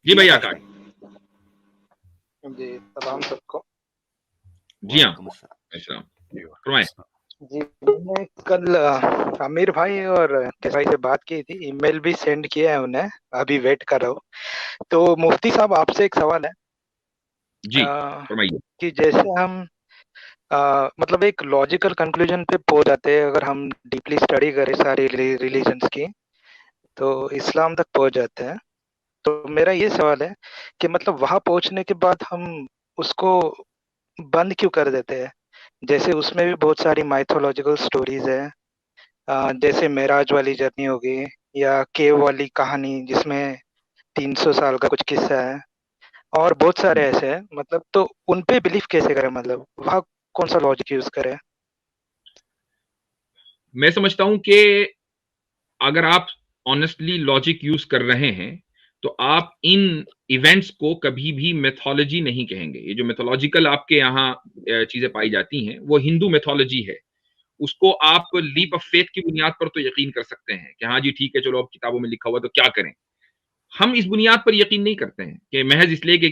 जी भाई आकाश। जी सलाम सबको। जी हाँ। वालेकुम अस्सलाम। अच्छा, जी वालेकुम फरमाएं। अस्सलाम। जी मैंने कल आमिर भाई और कैस भाई से बात की थी, ईमेल भी सेंड किया है उन्हें, अभी वेट कर रहा हूँ। तो मुफ्ती साहब आपसे एक सवाल है जी अ, फरमाइए। कि जैसे हम मतलब एक लॉजिकल कंक्लूजन पे पहुंच जाते हैं अगर हम डीपली स्टडी करें सारी रिलीजन्स की, तो इस्लाम तक पहुंच जाते हैं। तो मेरा ये सवाल है कि मतलब वहां पहुंचने के बाद हम उसको बंद क्यों कर देते हैं? जैसे उसमें भी बहुत सारी माइथोलॉजिकल स्टोरीज है, जैसे मेराज वाली जर्नी हो गई, या केव वाली कहानी जिसमें 300 साल का कुछ किस्सा है, और बहुत सारे ऐसे हैं। मतलब तो उन पे बिलीव कैसे करें, मतलब वहाँ कौन सा लॉजिक यूज करें? मैं समझता हूं कि अगर आप ऑनेस्टली लॉजिक यूज कर रहे हैं तो आप इन इवेंट्स को कभी भी मेथोलॉजी नहीं कहेंगे। ये जो मेथोलॉजिकल आपके यहाँ चीजें पाई जाती हैं वो हिंदू मेथोलॉजी है। उसको आप लीप ऑफ फेथ की बुनियाद पर तो यकीन कर सकते हैं कि हाँ जी ठीक है, चलो अब किताबों में लिखा हुआ तो क्या करें। हम इस बुनियाद पर यकीन नहीं करते हैं कि महज इसलिए कि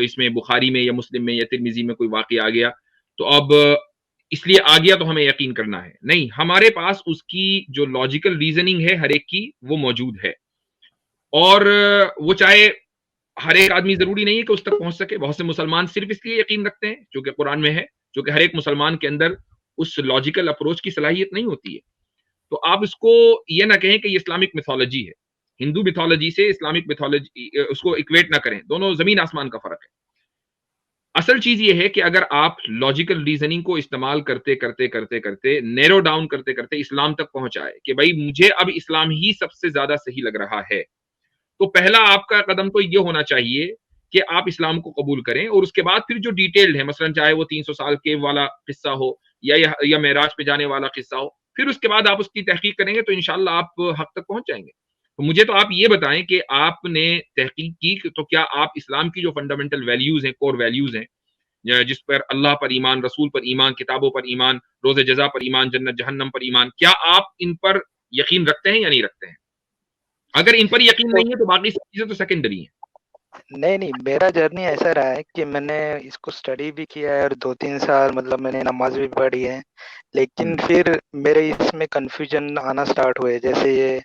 इसमें बुखारी में या मुस्लिम में या तिरमिजी में कोई वाकया आ गया तो अब इसलिए आ गया तो हमें यकीन करना है। नहीं, हमारे पास उसकी जो लॉजिकल रीजनिंग है हर एक की वो मौजूद है। और वो चाहे हर एक आदमी जरूरी नहीं है कि उस तक पहुंच सके। बहुत से मुसलमान सिर्फ इसलिए यकीन रखते हैं जो कि कुरान में है, जो कि हर एक मुसलमान के अंदर उस लॉजिकल अप्रोच की सलाहियत नहीं होती है। तो आप इसको ये ना कहें कि ये इस्लामिक मिथोलॉजी है। हिंदू मिथोलॉजी से इस्लामिक मिथोलॉजी उसको इक्वेट ना करें, दोनों जमीन आसमान का फर्क है। असल चीज ये है कि अगर आप लॉजिकल रीजनिंग को इस्तेमाल करते करते करते करते नैरो डाउन करते करते इस्लाम तक पहुंच आए कि भाई मुझे अब इस्लाम ही सबसे ज्यादा सही लग रहा है, तो पहला आपका कदम तो ये होना चाहिए कि आप इस्लाम को कबूल करें। और उसके बाद फिर जो डिटेल्ड है, मसलन चाहे वो 300 साल के वाला किस्सा हो या मेराज पे जाने वाला किस्सा हो, फिर उसके बाद आप उसकी तहकीक करेंगे तो इंशाल्लाह आप हक तक पहुंच जाएंगे। तो मुझे तो आप ये बताएं कि आपने तहकीक की तो क्या आप इस्लाम की जो फंडामेंटल वैल्यूज हैं, कोर वैल्यूज हैं, जिस पर अल्लाह पर ईमान, रसूल पर ईमान, किताबों पर ईमान, रोजे जजा पर ईमान, जन्नत जहन्नम पर ईमान, क्या आप इन पर यकीन रखते हैं या नहीं रखते हैं? अगर इन पर यकीन तो नहीं है तो बाकी सब चीजें तो सेकेंडरी हैं। नहीं नहीं, मेरा जर्नी ऐसा रहा है कि मैंने इसको स्टडी भी किया है और 2-3 साल मतलब मैंने नमाज भी पढ़ी है, लेकिन हम्म, फिर मेरे इसमें कंफ्यूजन आना स्टार्ट हुए। जैसे ये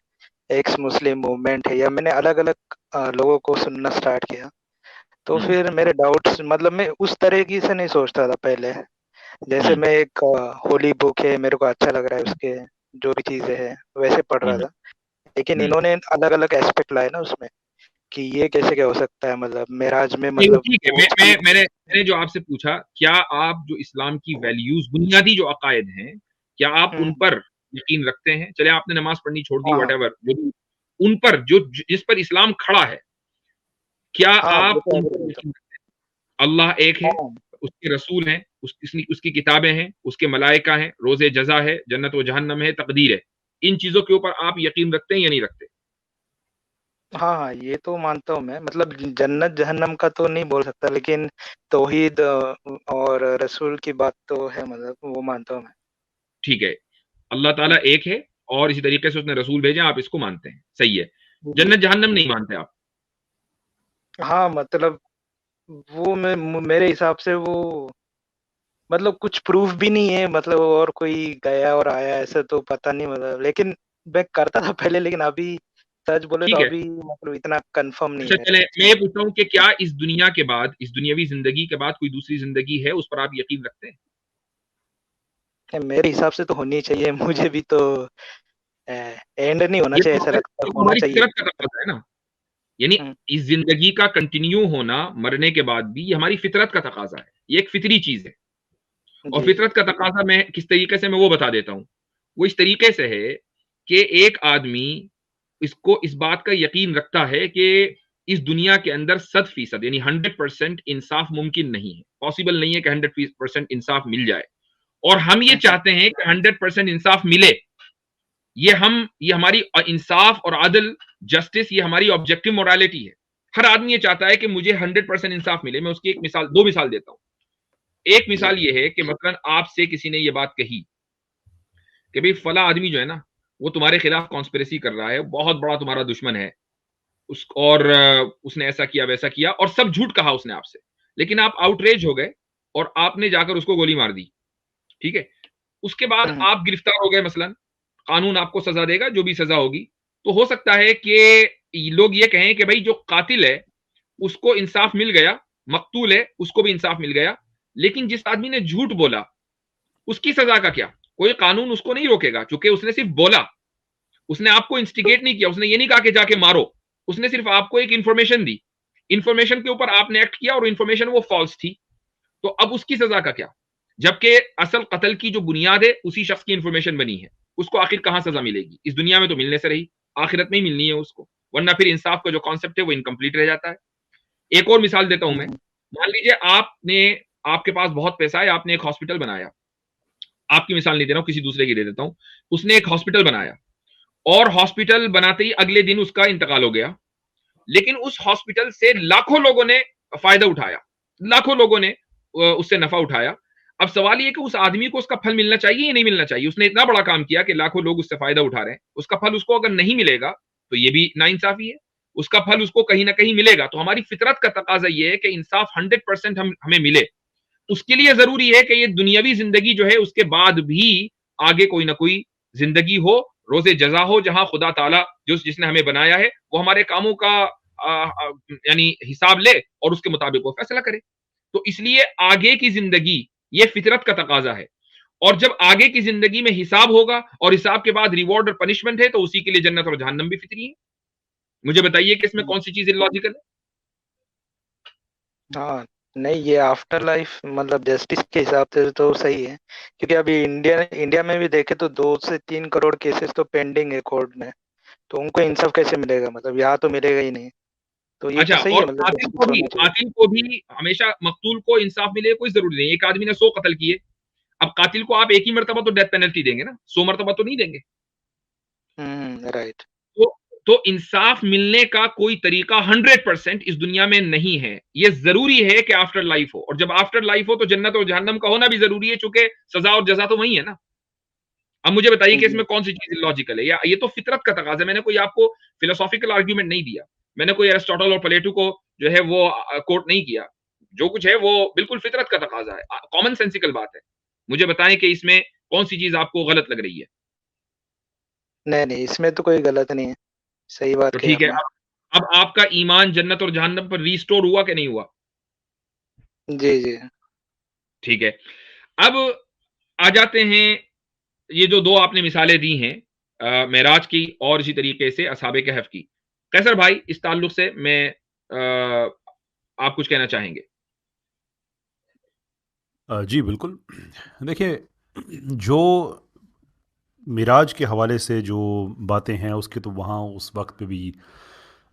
एक्स मुस्लिम मूवमेंट है, या मैंने अलग अलग लोगों को सुनना स्टार्ट किया, तो हम्म, फिर मेरे डाउट्स, मतलब मैं उस तरीके से नहीं सोचता था पहले। जैसे हम्म, मैं एक होली बुक है, मेरे को अच्छा लग रहा है उसके जो भी चीजें हैं वैसे पढ़ रहा हम्म, था। लेकिन हम्म। इन्होंने अलग अलग एस्पेक्ट लाए ना उसमें, कि ये कैसे क्या हो सकता है, मतलब मेराज में नहीं वो मतलब ठीक है। वो मैंने जो आपसे पूछा, क्या आप जो इस्लाम की वैल्यूज, बुनियादी जो अकायद हैं, क्या आप उन हम्म, पर यकीन रखते हैं? चले आपने नमाज पढ़नी छोड़ दी, हाँ वट हाँ एवर, उन पर जो जिस पर इस्लाम खड़ा है, क्या हाँ, वो आप तो उन एग्री पर करता यकीन रखते हैं? अल्लाह एक है, हूँ। उसके रसूल हैं, उसकी किताबें हैं, उसके मलाइका हैं, रोजे जजा है, जन्नत व जहन्नम है, तकदीर है। इन चीजों के ऊपर आप यकीन रखते हैं या नहीं रखते? हाँ हाँ, ये तो मानता हूँ मैं, मतलब जन्नत जहन्नम का तो नहीं बोल सकता, लेकिन तौहीद और रसूल की बात तो है, मतलब वो मानता हूँ मैं। ठीक है, अल्लाह ताला एक है और इसी तरीके से उसने रसूल भेजे, आप इसको मानते हैं, सही है। जी। जन्नत जहन्नम नहीं मानते आप? हाँ मतलब वो मेरे हिसाब से वो मतलब कुछ प्रूफ भी नहीं है, मतलब और कोई गया और आया ऐसा तो पता नहीं, मतलब लेकिन मैं करता था पहले, लेकिन अभी सच बोले तो ठीक है। अभी मतलब इतना कंफर्म नहीं अच्छा है मेरे चले, को। मैं ये पूछता हूँ कि क्या इस दुनिया के बाद, इस दुनियावी जिंदगी के बाद कोई दूसरी जिंदगी है, उस पर आप यकीन रखते हैं? मेरे हिसाब से तो होनी चाहिए, मुझे भी तो एंड नहीं होना ये चाहिए, तो ऐसा लगता ये है, तो होना हमारी चाहिए। फितरत का तकाजा है ना। यानी हम्म, इस जिंदगी का कंटिन्यू होना मरने के बाद भी, ये हमारी फितरत का तकाजा है, ये एक फितरी चीज है। और जी। फितरत का तकाजा मैं किस तरीके से, मैं वो बता देता हूँ। वो इस तरीके से है कि एक आदमी इसको, इस बात का यकीन रखता है कि इस दुनिया के अंदर 100% यानी 100% इंसाफ मुमकिन नहीं है, पॉसिबल नहीं है कि 100% इंसाफ मिल जाए। और हम ये हम्म, चाहते हैं कि 100% इंसाफ मिले। ये हमारी इंसाफ और आदल, जस्टिस, ये हमारी ऑब्जेक्टिव मोरालिटी है। हर आदमी ये चाहता है कि मुझे 100% इंसाफ मिले। मैं उसकी एक मिसाल, दो मिसाल देता हूं। एक जी। मिसाल ये है कि मतलब आपसे किसी ने ये बात कही कि भाई फला आदमी जो है ना, वो तुम्हारे खिलाफ कॉन्स्पिरेसी कर रहा है, बहुत बड़ा तुम्हारा दुश्मन है, और उसने ऐसा किया वैसा किया और सब झूठ कहा उसने आपसे, लेकिन आप आउटरेज हो गए और आपने जाकर उसको गोली मार दी, ठीक है। उसके बाद आप गिरफ्तार हो गए मसलन, कानून आपको सजा देगा, जो भी सजा होगी। तो हो सकता है कि लोग ये कहें कि भाई जो कातिल है उसको इंसाफ मिल गया, मकतूल है उसको भी इंसाफ मिल गया, लेकिन जिस आदमी ने झूठ बोला उसकी सजा का क्या? कोई कानून उसको नहीं रोकेगा, क्योंकि उसने सिर्फ बोला, उसने आपको इंस्टिगेट नहीं किया, उसने ये नहीं कहा कि जाके मारो, उसने सिर्फ आपको एक इंफॉर्मेशन दी, इंफॉर्मेशन के ऊपर आपने एक्ट किया और इंफॉर्मेशन वो फॉल्स थी, तो अब उसकी सजा का क्या? जबकि असल कत्ल की जो बुनियाद है उसी शख्स की इंफॉर्मेशन बनी है, उसको आखिर कहां सजा मिलेगी? इस दुनिया में तो मिलने से रही, आखिरत में ही मिलनी है उसको, वरना फिर इंसाफ का जो कॉन्सेप्ट है वो इनकम्प्लीट रह जाता है। एक और मिसाल देता हूं मैं, मान लीजिए आपके पास बहुत पैसा है, आपने एक हॉस्पिटल बनाया, आपकी मिसाल नहीं दे रहा हूं, किसी दूसरे की दे देता हूं। उसने एक हॉस्पिटल बनाया और हॉस्पिटल बनाते ही अगले दिन उसका इंतकाल हो गया, लेकिन उस हॉस्पिटल से लाखों लोगों ने फायदा उठाया, लाखों लोगों ने उससे नफा उठाया। अब सवाल ये कि उस आदमी को उसका फल मिलना चाहिए या नहीं मिलना चाहिए? उसने इतना बड़ा काम किया कि लाखों लोग उससे फायदा उठा रहे हैं, उसका फल उसको अगर नहीं मिलेगा तो ये भी नाइंसाफी है, उसका फल उसको कहीं ना कहीं मिलेगा। तो हमारी फितरत का तकाजा ये है कि इंसाफ 100% हमें मिले। उसके लिए जरूरी है कि ये दुनियावी जिंदगी जो है उसके बाद भी आगे कोई ना कोई जिंदगी हो, रोजे जजा हो, जहां खुदा ताला जिसने हमें बनाया है वो हमारे कामों का यानी हिसाब ले और उसके मुताबिक वो फैसला करे। तो इसलिए आगे की जिंदगी ये फितरत का तकाजा है, और जब आगे की जिंदगी में हिसाब होगा और हिसाब के बाद रिवॉर्ड और पनिशमेंट है, तो उसी के लिए जन्नत और जहन्नम भी फितरी है। मुझे बताइए कि इसमें कौन सी चीज इलॉजिकल है? हाँ, नहीं ये आफ्टर लाइफ मतलब जस्टिस के हिसाब से तो सही है, क्योंकि अभी इंडिया इंडिया में भी देखे तो 2 से 3 करोड़ केसेस तो पेंडिंग है कोर्ट में, तो उनको इंसाफ कैसे मिलेगा? मतलब यहाँ तो मिलेगा ही नहीं। तो ये अच्छा, तो सही और है, मतलब जस्टिस होना चाहिए। कातिल को भी हमेशा मकतूल को इंसाफ मिले कोई जरूरी नहीं। एक आदमी ने 100 कत्ल किए, अब कातिल को आप एक ही मरतबा तो डेथ पेनल्टी देंगे ना, 100 मरतबा तो नहीं देंगे। राइट। तो इंसाफ मिलने का कोई तरीका 100% इस दुनिया में नहीं है। ये जरूरी है कि आफ्टर लाइफ हो, और जब आफ्टर लाइफ हो तो जन्नत और जहन्नम का होना भी जरूरी है, चूंकि सजा और जजा तो वही है ना। अब मुझे बताइए कि इसमें कौन सी चीज लॉजिकल है, या ये तो फितरत का तकाजा है। मैंने कोई आपको फिलोसॉफिकल आर्ग्यूमेंट नहीं दिया, मैंने कोई एरिस्टोटल और प्लेटो को जो है वो कोट नहीं किया। जो कुछ है वो बिल्कुल फितरत का तकाजा है, कॉमन सेंसिकल बात है। मुझे बताएं कि इसमें कौन सी चीज आपको गलत लग रही है? नहीं नहीं, इसमें तो कोई गलत नहीं है, सही बात तो कही ठीक है, आपने। अब आपका ईमान जन्नत और जहन्नम पर रिस्टोर हुआ कि नहीं हुआ? जी जी। ठीक है। अब आ जाते हैं, ये जो दो आपने मिसालें दी हैं, मेराज की और इसी तरीके से असहाबे कहफ की, कैसर भाई इस ताल्लुक से मैं आप कुछ कहना चाहेंगे? जी बिल्कुल। देखिए, जो मिराज के हवाले से जो बातें हैं उसके तो वहाँ उस वक्त पे भी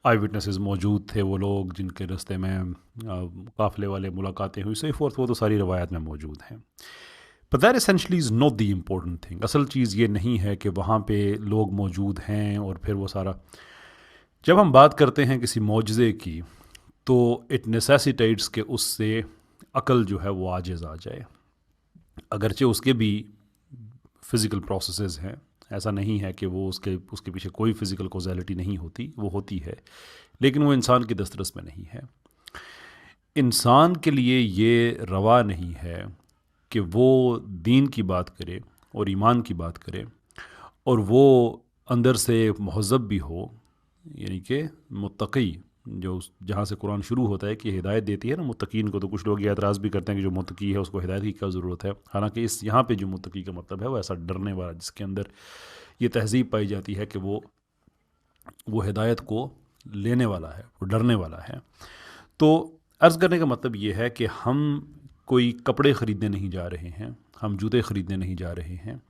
आई विटनेसेस मौजूद थे, वो लोग जिनके रास्ते में काफ़िले वाले मुलाकातें हुई, सही फोर्थ, वो तो सारी रवायत में मौजूद हैं। But that essentially is not the important thing. असल चीज़ ये नहीं है कि वहाँ पे लोग मौजूद हैं और फिर वो सारा। जब हम बात करते हैं किसी मौजज़े की, तो इट नेसेसिटेट्स के उससे अकल जो है वो आजिज़ आ जाए। अगरचे उसके भी फ़िज़िकल प्रोसेसेस हैं, ऐसा नहीं है कि वो उसके उसके पीछे कोई फ़िज़िकल कॉज़ैलिटी नहीं होती, वो होती है, लेकिन वो इंसान की दस्तरस में नहीं है। इंसान के लिए ये रवा नहीं है कि वो दीन की बात करे और ईमान की बात करे और वो अंदर से महज़ब भी हो, यानी कि मुत्तक़ी, जो जहाँ से कुरान शुरू होता है कि हिदायत देती है ना मुत्तकीन को। तो कुछ लोग ये एतराज़ भी करते हैं कि जो मुत्तकी है उसको हिदायत की क्या ज़रूरत है। हालांकि इस यहाँ पे जो मुत्तकी का मतलब है वो ऐसा डरने वाला, जिसके अंदर ये तहज़ीब पाई जाती है कि वो हिदायत को लेने वाला है, वो डरने वाला है। तो अर्ज़ करने का मतलब ये है कि हम कोई कपड़े ख़रीदने नहीं जा रहे हैं, हम जूते ख़रीदने नहीं जा रहे हैं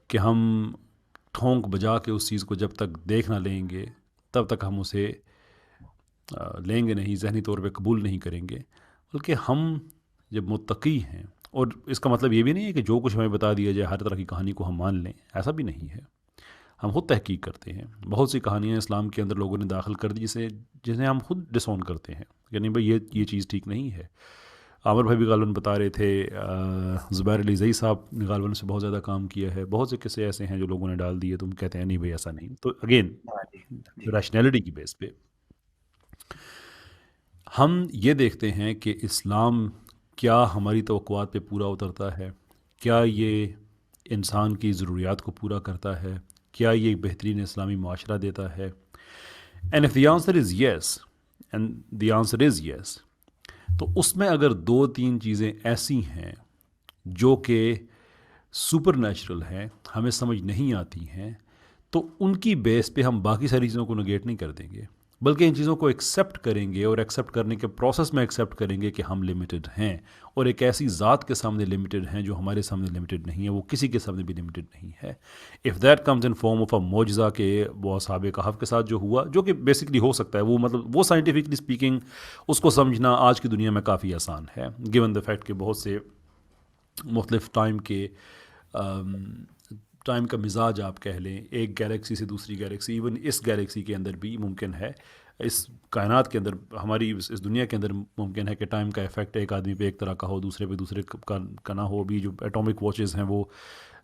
कि हम ठोंक बजा के उस चीज़ को जब तक देख ना लेंगे तब तक हम उसे लेंगे नहीं, ज़हनी तौर पे कबूल नहीं करेंगे। बल्कि हम जब मुत्तकी हैं, और इसका मतलब ये भी नहीं है कि जो कुछ हमें बता दिया जाए हर तरह की कहानी को हम मान लें, ऐसा भी नहीं है। हम खुद तहकीक करते हैं। बहुत सी कहानियाँ इस्लाम के अंदर लोगों ने दाखिल कर दी जिन्हें हम खुद डिसऑन करते हैं कि नहीं भाई ये चीज़ ठीक नहीं है। आमिर भाई भी गालवन बता रहे थे, ज़ुबैर अली ज़ई साहब ने गालवन से बहुत ज़्यादा काम किया है। बहुत से किस्से ऐसे हैं जो लोगों ने डाल दिए, तो हम कहते हैं नहीं भाई ऐसा नहीं। तो अगेन हाँ जी। रैशनैलिटी की बेस पे हम ये देखते हैं कि इस्लाम क्या हमारी तवक्कुआत पे पूरा उतरता है, क्या ये इंसान की ज़रूरियात को पूरा करता है, क्या ये एक बेहतरीन इस्लामी माशरा देता है। And if the answer is yes, and the answer is yes, तो उसमें अगर 2-3 चीज़ें ऐसी हैं जो कि सुपर नेचुरल हैं, हमें समझ नहीं आती हैं, तो उनकी बेस पे हम बाकी सारी चीज़ों को नेगेट नहीं कर देंगे, बल्कि इन चीज़ों को एक्सेप्ट करेंगे, और एक्सेप्ट करने के प्रोसेस में एक्सेप्ट करेंगे कि हम लिमिटेड हैं, और एक ऐसी ज़ात के सामने लिमिटेड हैं जो हमारे सामने लिमिटेड नहीं है, वो किसी के सामने भी लिमिटेड नहीं है। If that comes in form of a मोजज़ा के वो असहाबे कहफ के साथ जो हुआ, जो कि बेसिकली हो सकता है, वो मतलब वो साइंटिफिकली स्पीकिंग उसको समझना आज की दुनिया में काफ़ी आसान है, गिवन द फैक्ट कि बहुत से मुख्तलिफ टाइम का मिजाज आप कह लें, एक गैलेक्सी से दूसरी गैलेक्सी, इवन इस गैलेक्सी के अंदर भी मुमकिन है, इस कायनात के अंदर, हमारी इस दुनिया के अंदर मुमकिन है कि टाइम का इफ़ेक्ट एक आदमी पे एक तरह का हो, दूसरे पे दूसरे का ना हो। अभी जो एटॉमिक वॉचेस हैं वो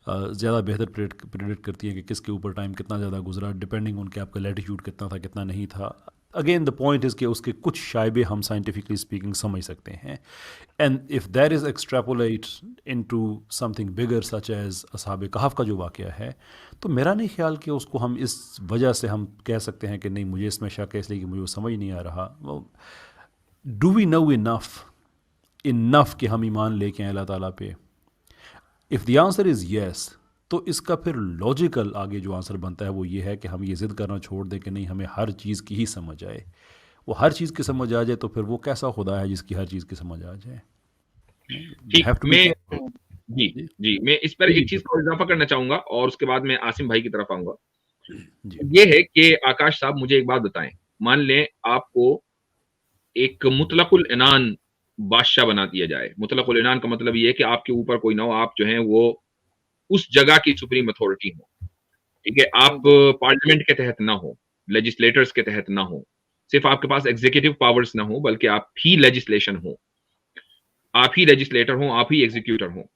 ज़्यादा बेहतर प्रेडिक्ट करती हैं कि किसके ऊपर टाइम कितना ज़्यादा गुजरा, डिपेंडिंग उनके आपका लैटिट्यूड कितना था कितना नहीं था। अगेन द पॉइंट इज़ कि उसके कुछ शायबे हम साइंटिफिकली स्पीकिंग समझ सकते हैं, and if that is extrapolate into something bigger such as असहाबे कहफ का जो वाक़या है, तो मेरा नहीं ख्याल कि उसको हम इस वजह से हम कह सकते हैं कि नहीं मुझे इसमें शक है इसलिए कि मुझे वो समझ नहीं आ रहा। डू वी नो इनफ कि हम ईमान लेके आए अल्लाह ताला पे? If the answer is yes, तो इसका फिर लॉजिकल आगे जो आंसर बनता है वो ये है कि हम ये ज़िद करना छोड़ दें कि नहीं हमें हर चीज़ की ही समझ आए। वो हर चीज़ की समझ आ जाए तो फिर वो कैसा खुदा है जिसकी हर चीज़ की समझ आ जाए? ठीक, हैव टू बी मैं केयरफुल। जी, जी जी, मैं इस पर जी एक चीज़ को इज़ाफ़ा करना चाहूँगा और उसके बाद मैं आसिम भाई की तरफ आऊँगा। जी ये है कि आकाश साहब मुझे एक बात बताएँ, मान लें आपको एक मुतलकुल इनान बादशाह बना दिया जाए। मुतलकुल इनान का मतलब ये है कि आपके ऊपर कोई ना हो, आप जो हैं वो उस जगह की सुप्रीम अथॉरिटी हो, ठीक है? आप पार्लियामेंट के तहत ना हो, लेजिस्लेटर्स के तहत ना हो, सिर्फ़ आपके पास एग्ज़ीक्यूटिव पावर्स ना हो, बल्कि आप ही लेजिस्लेशन हो, आप ही लेजिस्लेटर हो, आप ही एग्ज़ीक्यूटर हो।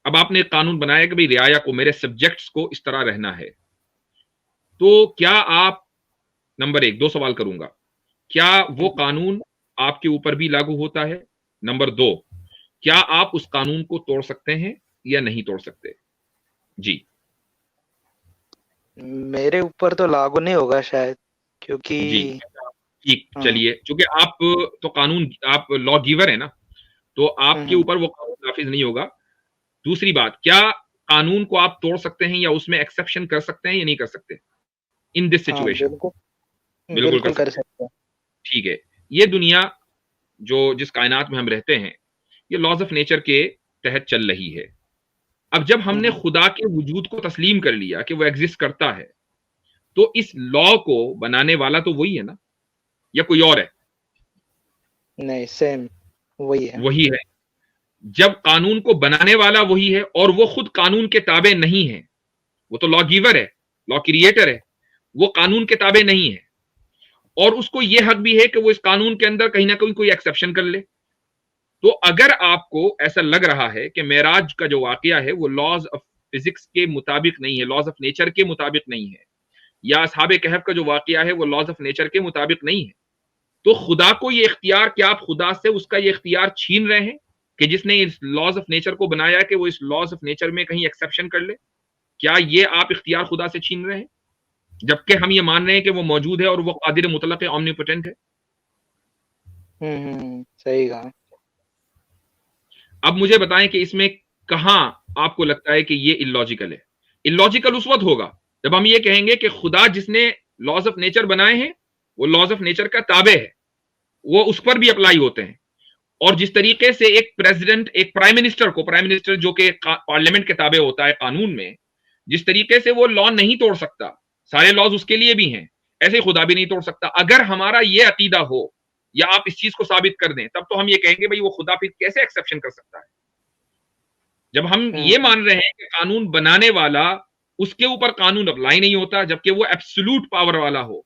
अब आपने एक कानून बनाया कि भई रियाया को, मेरे सब्जेक्ट्स को इस तरह रहना है। तो क्या आप नंबर 1 2 सवाल करूँगा। क्या वो कानून आपके ऊपर भी लागू होता है? नंबर 2 क्या आप उस कानून को तोड़ सकते हैं या नहीं तोड़ सकते? जी। मेरे ऊपर तो लागू नहीं होगा शायद, क्योंकि जी। ठीक, हाँ, चलिए, चूँकि आप तो कानून आप लॉ गिवर हैं ना, तो आपके हम्म, ऊपर वो कानून नाफ़िज़ नहीं होगा। दूसरी बात, क्या कानून को आप तोड़ सकते हैं या उसमें एक्सेप्शन कर सकते हैं या नहीं कर सकते? इन दिस हाँ, सिचुएशन बिल्कुल बिल्कुल कर बिल्कुल कर सकते हैं। सकते हैं। ठीक है। ये दुनिया जो जिस कायनात में हम रहते हैं, ये लॉज़ ऑफ़ नेचर के तहत चल रही है। अब जब हमने हम्म, खुदा के वजूद को तस्लीम कर लिया कि वो एग्ज़िस्ट करता है, तो इस लॉ को बनाने वाला तो वही है ना, या कोई और है? नहीं, सेम वही है। वही है। जब कानून को बनाने वाला वही है और वो खुद कानून के ताबे नहीं है, वो तो लॉ गिवर है, लॉ क्रिएटर है, वो कानून के ताबे नहीं है और उसको ये हक भी है कि वो इस कानून के अंदर कहीं न कहीं कोई एक्सेप्शन कर ले। तो अगर आपको ऐसा लग रहा है कि मेराज का जो वाक़या है वो लॉज़ ऑफ़ फिज़िक्स के मुताबिक नहीं है, लॉज़ ऑफ़ नेचर के मुताबिक नहीं है, या असहाबे कहफ का जो वाक़या है वो लॉज़ ऑफ़ नेचर के मुताबिक नहीं है, तो खुदा को ये इख्तियार, क्या आप खुदा से उसका ये इख्तियार छीन रहे हैं कि जिसने इस लॉज़ ऑफ़ नेचर को बनाया है कि वो इस लॉज़ ऑफ़ नेचर में कहीं एक्सेप्शन कर ले? क्या ये आप इख्तियार खुदा से छीन रहे हैं? जबकि हम ये मान रहे हैं कि वो मौजूद है और वो कादिर मुतलक है, ओमनीपोटेंट है। सही कहा। अब मुझे बताएं कि इसमें कहां आपको लगता है कि ये इलॉजिकल है? इलॉजिकल उस वक्त होगा जब हम ये कहेंगे कि खुदा जिसने लॉज ऑफ नेचर बनाए हैं वो लॉज ऑफ नेचर का ताबे है, वो उस पर भी अप्लाई होते हैं। और जिस तरीके से एक प्रेसिडेंट एक प्राइम मिनिस्टर को, प्राइम मिनिस्टर जो कि पार्लियामेंट के ताबे होता है कानून में, जिस तरीके से वो लॉ नहीं तोड़ सकता, सारे लॉज उसके लिए भी हैं, ऐसे ही खुदा भी नहीं तोड़ सकता। अगर हमारा ये अकीदा हो या आप इस चीज को साबित कर दें, तब तो हम ये कहेंगे भाई वो खुदा फिर कैसे एक्सेप्शन कर सकता है? जब हम ये हम्म, मान रहे हैं कि कानून बनाने वाला, उसके ऊपर कानून अप्लाई नहीं होता, जबकि वो एब्सोल्यूट पावर वाला हो,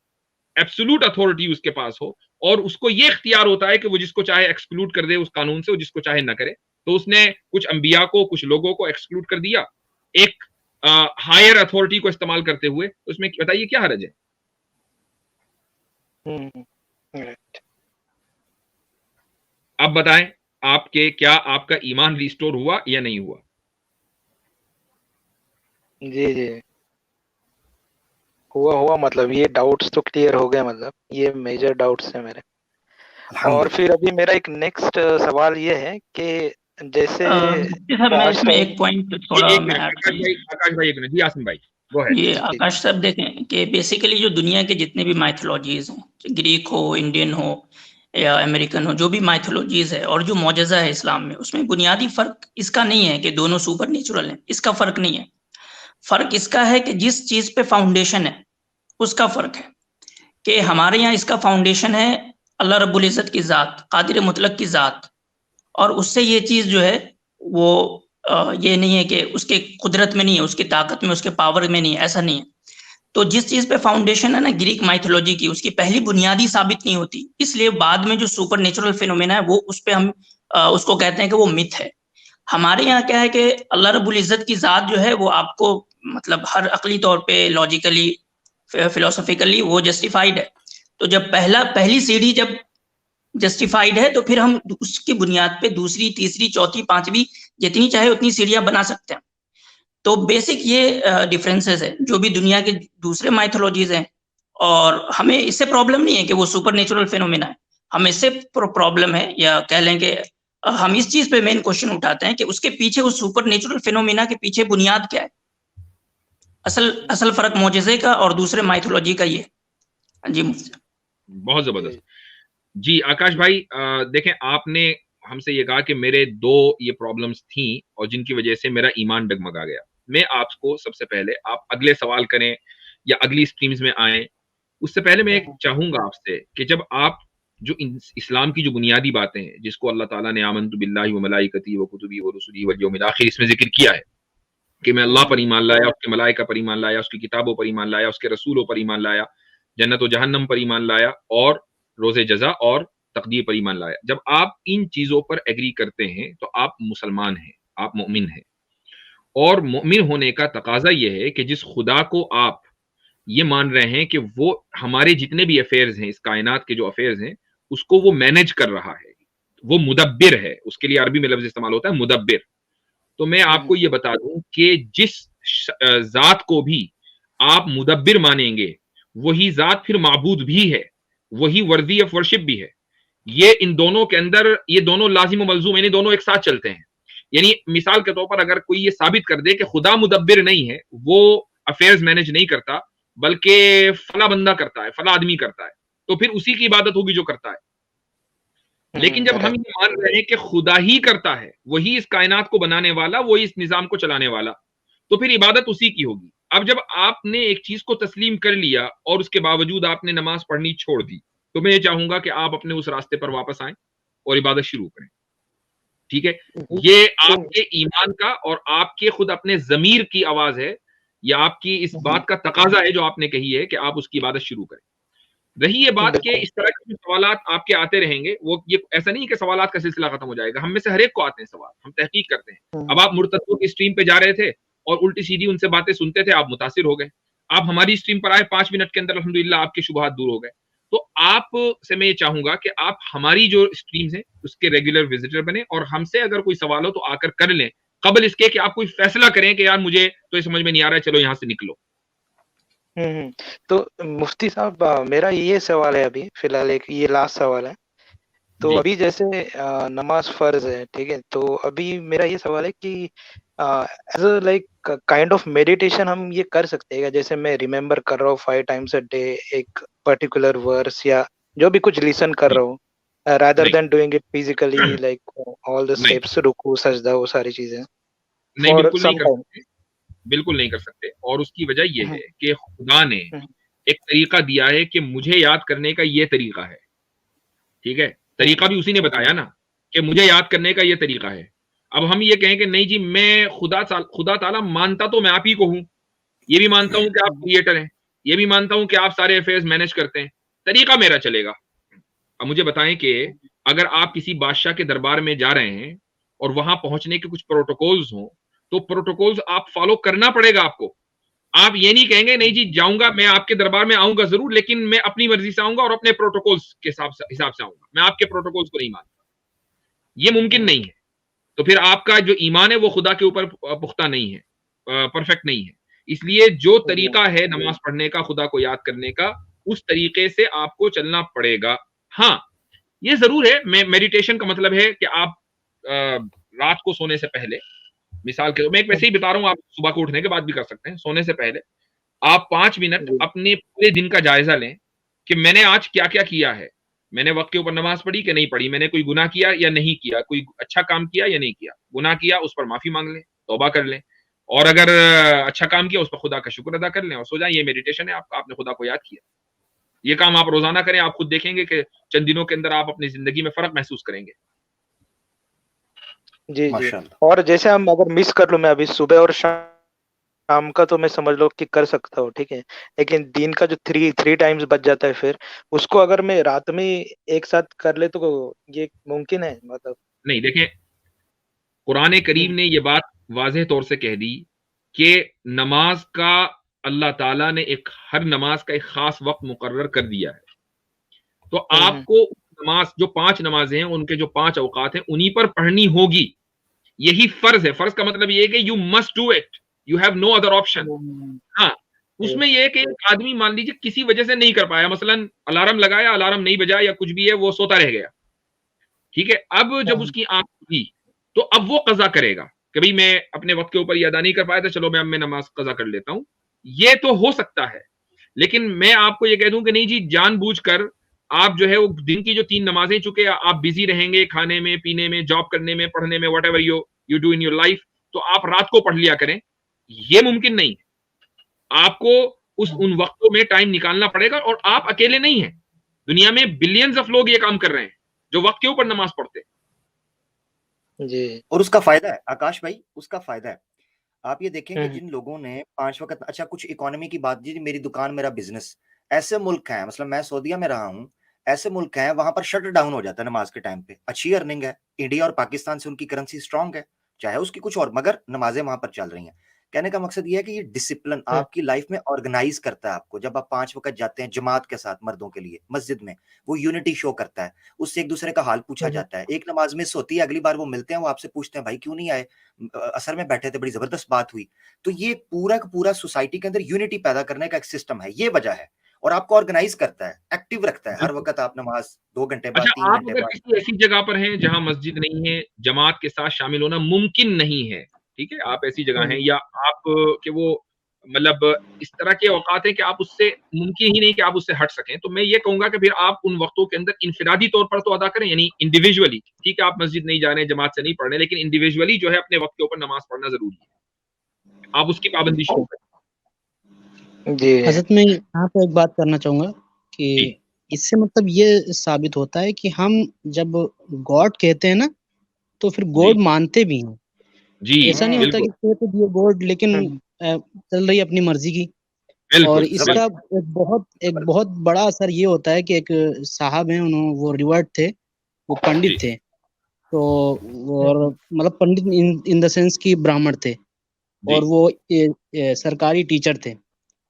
एब्सोल्यूट अथॉरिटी उसके पास हो और उसको ये इख्तियार होता है कि वो जिसको चाहे एक्सक्लूड कर दे उस कानून से, वो जिसको चाहे ना करे। तो उसने कुछ अंबिया को, कुछ लोगों को एक्सक्लूड कर दिया एक हायर अथॉरिटी को इस्तेमाल करते हुए, तो उसमें बताइए क्या हर्ज है? हम्म, right। अब बताएं आपके क्या आपका ईमान रिस्टोर हुआ या नहीं हुआ? जी जी हुआ मतलब ये डाउट्स तो क्लियर हो गए, मतलब ये मेजर डाउट्स है मेरे। और अल्हम्दुलिल्लाह। फिर अभी मेरा एक नेक्स्ट सवाल ये है कि जैसे मुफ्ती साहब, मैं लास्ट इसमें टाइम। एक पॉइंट ये थोड़ा एक मैं मिनट, ऐड कर लूं। आकाश भाई एक मिनट। जी आसिम भाई, गो अहेड। ये जी आकाश साहब देखें कि बेसिकली जो दुनिया के जितने भी माइथोलॉजीज हैं, ग्रीक हो, इंडियन हो या अमेरिकन हो, जो भी माइथोलॉजीज है और जो मौजज़ा है इस्लाम में, उसमें बुनियादी फर्क इसका नहीं है कि दोनों सुपर नेचुरल हैं। इसका फर्क नहीं है। फर्क इसका है कि जिस चीज पे फाउंडेशन है उसका फर्क है। कि हमारे यहाँ इसका फाउंडेशन है अल्लाह रब्बुल इज़्ज़त की ज़ात, कादिर मुतलक की ज़ात, और उससे ये चीज जो है वो ये नहीं है कि उसके कुदरत में नहीं है, उसकी ताकत में, उसके पावर में नहीं है, ऐसा नहीं है। तो जिस चीज पे फाउंडेशन है ना ग्रीक माइथोलॉजी की, उसकी पहली बुनियादी साबित नहीं होती, इसलिए बाद में जो सुपर नेचुरल फिनोमेना है वो उस पे हम उसको कहते हैं कि वो मिथ है। हमारे यहाँ क्या है कि अल्लाह रब्बुल इज़्ज़त की ज़ात जो है वो आपको मतलब हर अकली तौर पे, लॉजिकली, फिलोसॉफिकली वो जस्टिफाइड है। तो जब पहली सीढ़ी जब जस्टिफाइड है तो फिर हम उसकी बुनियाद पे दूसरी, तीसरी, चौथी, पांचवी जितनी चाहे उतनी सीढ़ियां बना सकते हैं। तो बेसिक ये डिफरेंसेस है जो भी दुनिया के दूसरे माइथोलॉजीज हैं। और हमें इससे प्रॉब्लम नहीं है कि वो सुपर नेचुरल फिनोमेना है। हमें इससे प्रॉब्लम है, या कह लें कि हम इस चीज पे मेन क्वेश्चन उठाते हैं कि उसके पीछे, उस सुपर नेचुरल फिनोमेना के पीछे बुनियाद क्या है। असल फर्क मौजज़े का और दूसरे माइथोलॉजी का ये। जी मुफ्ती साहब। बहुत जबरदस्त। जी आकाश भाई, देखें आपने हमसे ये कहा कि मेरे दो ये प्रॉब्लम्स थी और जिनकी वजह से मेरा ईमान डगमगा गया। मैं आपको सबसे पहले, आप अगले सवाल करें या अगली स्ट्रीम्स में आए, उससे पहले मैं एक चाहूंगा आपसे कि जब आप जो इस्लाम की जो बुनियादी बातें हैं, जिसको अल्लाह ताला ने आमन्तु बिल्लाहि व मलाइकती व कुतुबी व रुसुली वल यौमिल आखिर इसमें जिक्र किया है कि मैं अल्लाह पर ईमान लाया, उसके मलाइका पर ईमान लाया, उसकी किताबों पर ईमान लाया, उसके रसूलों पर ईमान लाया, जन्नत व जहन्नम पर ईमान लाया और रोज़े जज़ा और तकदीर पर ईमान लाया। जब आप इन चीज़ों पर एग्री करते हैं तो आप मुसलमान हैं, आप मोमिन हैं। और मोमिन होने का तकाज़ा ये है कि जिस खुदा को आप ये मान रहे हैं कि वो हमारे जितने भी अफेयर्स हैं, इस कायनात के जो अफेयर्स हैं, उसको वो मैनेज कर रहा है, वो मुदब्बिर है, उसके लिए अरबी में लफ्ज़ इस्तेमाल होता है मुदब्बिर। तो मैं आपको ये बता दूं कि जिस ज़ात को भी आप मुदब्बिर मानेंगे, वही ज़ात फिर माबूद भी है, वही वर्दी ऑफ वर्शिप भी है। ये इन दोनों के अंदर, ये दोनों लाजिम व मलज़ूम, यानी दोनों एक साथ चलते हैं। यानी मिसाल के तौर पर अगर कोई ये साबित कर दे कि खुदा मुदब्बिर नहीं है, वो अफेयर्स मैनेज नहीं करता, बल्कि फला बंदा करता है, फला आदमी करता है, तो फिर उसी की इबादत होगी जो करता है। लेकिन जब हम ये मान रहे हैं कि खुदा ही करता है, वही इस कायनात को बनाने वाला, वही इस निजाम को चलाने वाला, तो फिर इबादत उसी की होगी। अब जब आपने एक चीज को तस्लीम कर लिया और उसके बावजूद आपने नमाज पढ़नी छोड़ दी, तो मैं ये चाहूंगा कि आप अपने उस रास्ते पर वापस आएं और इबादत शुरू करें। ठीक है, ये आपके ईमान का और आपके खुद अपने जमीर की आवाज है, या आपकी इस बात का तकाजा है जो आपने कही है कि आप उसकी इबादत शुरू करें। रही ये बात कि इस तरह के सवालात आपके आते रहेंगे, वो ये ऐसा नहीं कि सवालात का सिलसिला खत्म हो जाएगा। हम में से हर एक को आते हैं सवाल, हम तहकीक करते हैं। अब आप मुर्तदों की स्ट्रीम पे जा रहे थे और उल्टी सीधी उनसे बातें सुनते थे, आप मुतासिर हो गए। आप हमारी स्ट्रीम पर आए, 5 मिनट के अंदर अल्हम्दुलिल्लाह आपके शुबहात दूर हो गए। तो आप से मैं ये चाहूंगा कि आप हमारी जो स्ट्रीम्स हैं उसके रेगुलर विजिटर बने और हमसे अगर कोई सवाल हो तो आकर कर लें, कबल इसके कि आप कोई फैसला करें कि यार मुझे तो ये समझ में नहीं आ रहा है, चलो यहाँ से निकलो। तो मुफ्ती साहब, मेरा ये सवाल है अभी फिलहाल, एक ये लास्ट सवाल है। तो अभी जैसे नमाज फर्ज है, ठीक है, तो अभी मेरा ये सवाल है कि as a like kind of meditation हम ये कर सकते हैं, जैसे मैं रिमेम्बर कर रहा हूँ 5 टाइम्स अ डे एक पर्टिकुलर वर्स या जो भी कुछ लिसन कर रहा हूँ, rather than doing it physically like all the steps, रुकू, सजदा, वो सारी चीजें नहीं, फॉर बिल्कुल नहीं सम कर टाइम। सकते, बिल्कुल नहीं कर सकते। और उसकी वजह यह है कि खुदा ने एक तरीका दिया है कि मुझे याद करने का ये तरीका है। ठीक है, तरीका भी उसी ने बताया ना कि मुझे याद करने का ये तरीका है। अब हम ये कहें कि नहीं जी मैं खुदा ताला मानता तो मैं आप ही को हूं, ये भी मानता हूं कि आप क्रिएटर हैं, ये भी मानता हूं कि आप सारे अफेयर्स मैनेज करते हैं, तरीका मेरा चलेगा। अब मुझे बताएं कि अगर आप किसी बादशाह के दरबार में जा रहे हैं और वहां पहुंचने के कुछ प्रोटोकॉल्स हों, तो प्रोटोकॉल्स आप फॉलो करना पड़ेगा आपको। आप ये नहीं कहेंगे नहीं जी जाऊंगा, मैं आपके दरबार में आऊंगा जरूर, लेकिन मैं अपनी मर्जी से आऊंगा और अपने प्रोटोकॉल्स के हिसाब से आऊंगा। मैं आपके प्रोटोकॉल्स को नहीं मानता। ये मुमकिन नहीं है। तो फिर आपका जो ईमान है वो खुदा के ऊपर पुख्ता नहीं है, परफेक्ट नहीं है। इसलिए जो तरीका है नमाज पढ़ने का, खुदा को याद करने का, उस तरीके से आपको चलना पड़ेगा। हाँ, ये जरूर है, मेडिटेशन का मतलब है कि आप रात को सोने से पहले, मिसाल के, मैं एक वैसे ही बता रहा हूँ, आप सुबह को उठने के बाद भी कर सकते हैं। सोने से पहले आप 5 मिनट अपने पूरे दिन का जायजा लें कि मैंने आज क्या क्या किया है, मैंने वक्त के ऊपर नमाज पढ़ी कि नहीं पढ़ी, मैंने कोई गुनाह किया या नहीं किया, कोई अच्छा काम किया या नहीं किया। गुनाह किया उस पर माफी मांग लें, तौबा कर लें, और अगर अच्छा काम किया उस पर खुदा का शुक्र अदा कर लें और सो जाए। ये मेडिटेशन है आपका, आपने खुदा को याद किया। ये काम आप रोजाना करें, आप खुद देखेंगे कि चंद दिनों के अंदर आप अपनी जिंदगी में फर्क महसूस करेंगे। जी जी। और जैसे हम अगर मिस कर लूं, मैं अभी सुबह और शाम का तो मैं समझ लो कि कर सकता हूँ, ठीक है, लेकिन दिन का जो थ्री टाइम्स बच जाता है, फिर उसको अगर मैं रात में एक साथ कर ले तो ये मुमकिन है? मतलब नहीं, देखें, कुरान करीम ने ये बात वाज़ेह तौर से कह दी कि नमाज का अल्लाह ताला ने हर नमाज का एक खास वक्त मुकर्रर कर दिया है। तो आपको नमाज, जो 5 नमाजें हैं, उनके जो 5 औकात हैं, उन्हीं पर पढ़नी होगी। यही फर्ज है। फर्ज का मतलब ये है कि you must do it, you have no other option. हाँ, उसमें यह है कि एक आदमी मान लीजिए किसी वजह से नहीं कर पाया, मसलन अलार्म लगाया, अलार्म नहीं बजा या कुछ भी है, वो सोता रह गया, ठीक है। अब जब उसकी आंख खुली तो अब वो कजा करेगा कि भाई मैं अपने वक्त के ऊपर ये अदा नहीं कर पाया था, चलो मैं अब मैं नमाज कजा कर लेता हूं। ये तो हो सकता है, लेकिन मैं आपको ये कह दूं कि नहीं जी, जानबूझकर आप जो है वो दिन की जो 3 नमाजें, चुके आप बिजी रहेंगे खाने में, पीने में, जॉब करने में, पढ़ने में, what ever you do in your life, तो आप रात को पढ़ लिया करें। ये मुमकिन नहीं है। आपको उन वक्तों में टाइम निकालना पड़ेगा, और आप अकेले नहीं हैं। दुनिया में बिलियंस ऑफ लोग ये काम कर रहे हैं जो वक्त के ऊपर नमाज पढ़ते हैं। जी। और उसका फायदा है आकाश भाई, उसका फायदा है। आप ये देखें कि जिन लोगों ने 5 वक्त, अच्छा कुछ इकोनॉमी की बात, जी मेरी दुकान, मेरा बिजनेस, ऐसे मुल्क हैं, मतलब मैं सऊदीया में रहा हूँ, ऐसे मुल्क हैं वहां पर शट डाउन हो जाता है नमाज के टाइम पे। अच्छी अर्निंग है, इंडिया और पाकिस्तान से उनकी करेंसी स्ट्रांग है, चाहे उसकी कुछ और, मगर नमाजें वहां पर चल रही हैं। कहने का मकसद ये है कि ये डिसिप्लिन आपकी लाइफ में ऑर्गेनाइज करता है आपको। जब आप 5 वक्त जाते हैं जमात के साथ मर्दों के लिए मस्जिद में, वो यूनिटी शो करता है, उससे एक दूसरे का हाल पूछा जाता है। एक नमाज मिस होती है, अगली बार वो मिलते हैं, वो आपसे पूछते हैं भाई क्यों नहीं आए, असर में बैठे थे, बड़ी जबरदस्त बात हुई। तो ये पूरा का पूरा सोसाइटी के अंदर यूनिटी पैदा करने का एक सिस्टम है, ये वजह है। और आपको ऑर्गेनाइज करता है, एक्टिव रखता है, हर वक्त आप नमाज 2 घंटे बाद, अच्छा, 3 आप घंटे अगर बाद। किसी ऐसी जगह पर हैं जहां मस्जिद नहीं है, जमात के साथ शामिल होना मुमकिन नहीं है, ठीक है, आप ऐसी जगह हैं, या आप के वो मतलब इस तरह के औकात हैं कि आप उससे, मुमकिन ही नहीं कि आप उससे हट सकें, तो मैं ये कहूंगा कि फिर आप उन वक्तों के अंदर इनफिरादी तौर पर तो अदा करें, यानी इंडिविजुअली। ठीक है, आप मस्जिद नहीं जा रहे हैं, जमात से नहीं पढ़ रहे, लेकिन इंडिविजुअली जो है अपने वक्त के ऊपर नमाज पढ़ना जरूरी है। आप उसकी पाबंदी शुरू करें। जी। हज़रत, मैं यहाँ पे एक बात करना चाहूंगा कि इससे मतलब ये साबित होता है कि हम जब गॉड कहते हैं ना, तो फिर गॉड मानते भी हैं। जी, ऐसा नहीं होता कि कह तो दिए गॉड, लेकिन चल रही अपनी मर्जी की। और इसका एक बहुत बड़ा असर ये होता है कि एक साहब हैं, उन्होंने, वो रिवर्ट थे, वो पंडित थे, तो और मतलब पंडित इन द सेंस की ब्राह्मण थे, और वो सरकारी टीचर थे।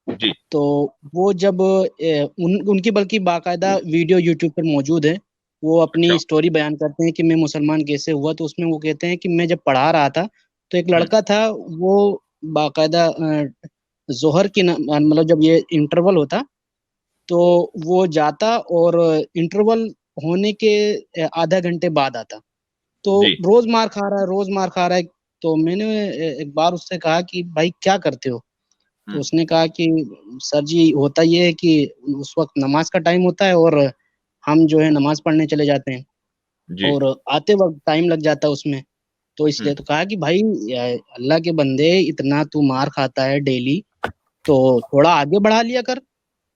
जी। तो वो जब उनकी बल्कि बाकायदा वीडियो यूट्यूब पर मौजूद है, वो अपनी स्टोरी बयान करते हैं कि मैं मुसलमान कैसे हुआ। तो उसमें वो कहते हैं कि मैं जब पढ़ा रहा था तो एक लड़का था, वो बाकायदा जोहर की मतलब जब ये इंटरवल होता तो वो जाता और इंटरवल होने के आधा घंटे बाद आता। तो रोज मार खा रहा है। तो मैंने एक बार उससे कहा कि भाई क्या करते हो? तो उसने कहा कि सर जी, होता ये है कि उस वक्त नमाज का टाइम होता है और हम जो है नमाज पढ़ने चले जाते हैं और आते वक्त टाइम लग जाता है उसमें, तो इसलिए। तो कहा कि भाई अल्लाह के बंदे, इतना तू मार खाता है डेली, तो थोड़ा आगे बढ़ा लिया कर,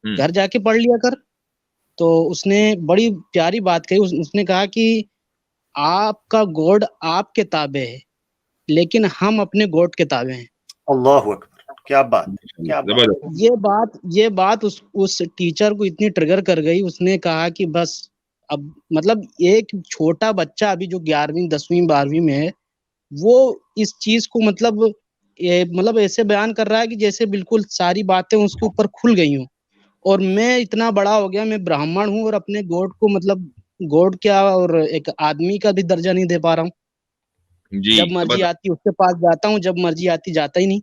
घर जाके पढ़ लिया कर। तो उसने बड़ी प्यारी बात कही। उसने कहा कि आपका गॉड आपके ताबे है, लेकिन हम अपने गॉड के ताबे हैं। अल्लाहु अकबर, क्या बात, क्या बात। ये बात उस टीचर को इतनी ट्रिगर कर गई। उसने कहा कि बस अब मतलब एक छोटा बच्चा अभी जो 11वीं 10वीं 12वीं में है, वो इस चीज को मतलब ऐसे बयान कर रहा है कि जैसे बिल्कुल सारी बातें उसके ऊपर खुल गई हूँ, और मैं इतना बड़ा हो गया, मैं ब्राह्मण हूँ और अपने गॉड को मतलब गॉड क्या और एक आदमी का भी दर्जा नहीं दे पा रहा हूँ। जी जब मर्जी आती उसके पास जाता हूँ, जब मर्जी आती जाता ही नहीं।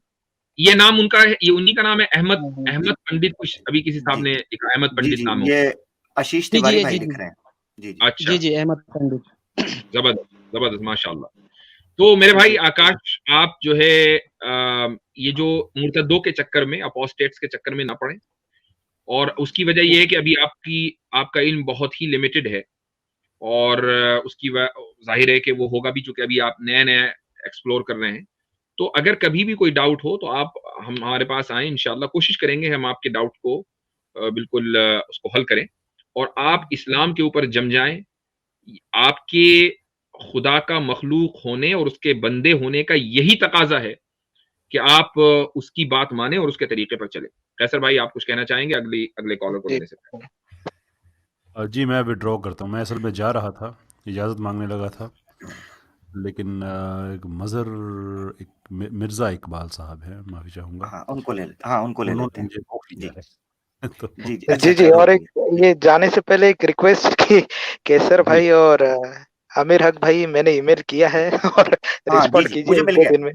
ये नाम उनका है, ये उन्हीं का नाम है, अहमद पंडित, कुछ अभी किसी साहब जी ने लिखा, अहमद जी पंडित जी नाम है। ये आशीष जी जी तिवारी जी भाई जी लिख रहे हैं। जी जी अच्छा, जी जी अहमद पंडित। जबरदस्त जबरदस्त, माशाल्लाह। तो मेरे भाई जी आकाश, आप जो है ये जो मुर्तदों के चक्कर में, अपोस्टेट्स के चक्कर में ना पड़े, और उसकी वजह ये है कि अभी आपका इल्म बहुत ही लिमिटेड है, और उसकी जाहिर है कि वो होगा भी, चूंकि अभी आप नया नया एक्सप्लोर कर रहे हैं। तो अगर कभी भी कोई डाउट हो तो आप हमारे पास आए, इंशाल्लाह कोशिश करेंगे हम आपके डाउट को बिल्कुल उसको हल करें, और आप इस्लाम के ऊपर जम जाएं। आपके खुदा का मखलूक होने और उसके बंदे होने का यही तकाजा है कि आप उसकी बात माने और उसके तरीके पर चले। कैसर भाई, आप कुछ कहना चाहेंगे अगले कॉलर को जी लेने से पहले? जी मैं विड्रॉ करता हूँ। मैं असल में जा रहा था, इजाज़त मांगने लगा था, लेकिन एक एक मिर्ज़ा इकबाल साहब हैं, माफ़ी चाहूँगा, हाँ उनको ले लेते उन्होंने हैं। मुझे रोक जी लिया है। तो जी जी अच्छा जी जी अच्छा और रोक एक लिया। ये जाने से पहले एक रिक्वेस्ट की, केसर जी भाई और आमिर हक भाई, मैंने ईमेल किया है और हाँ जी रिस्पॉन्ड जी कीजिए मुझे एक मिल दो गया, दिन में।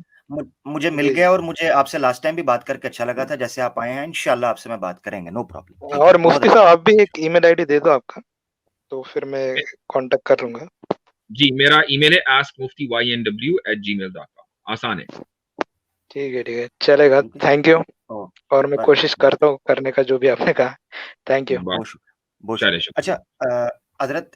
मुझे मिल जी गया, और मुझे आपसे लास्ट टाइम भी बात करके अच्छा लगा था। जैसे आप आए हैं इंशाल्लाह आपसे मैं बात करेंगे, नो प्रॉब्लम। ठीक है, और बहुत मुफ्ती अच्छा। साहब आप भी एक ईमेल आईडी दे दो आपका, तो फिर मैं कांटेक्ट कर लूंगा। जी, मेरा ईमेल है askmufti@gmail.com, आसान है। ठीक है चलेगा, ठीक है थैंक यू। ओ और मैं कोशिश करता हूँ करने का जो भी आपने कहा। Thank you. बहुत चले, शुक्रिया। अच्छा हजरत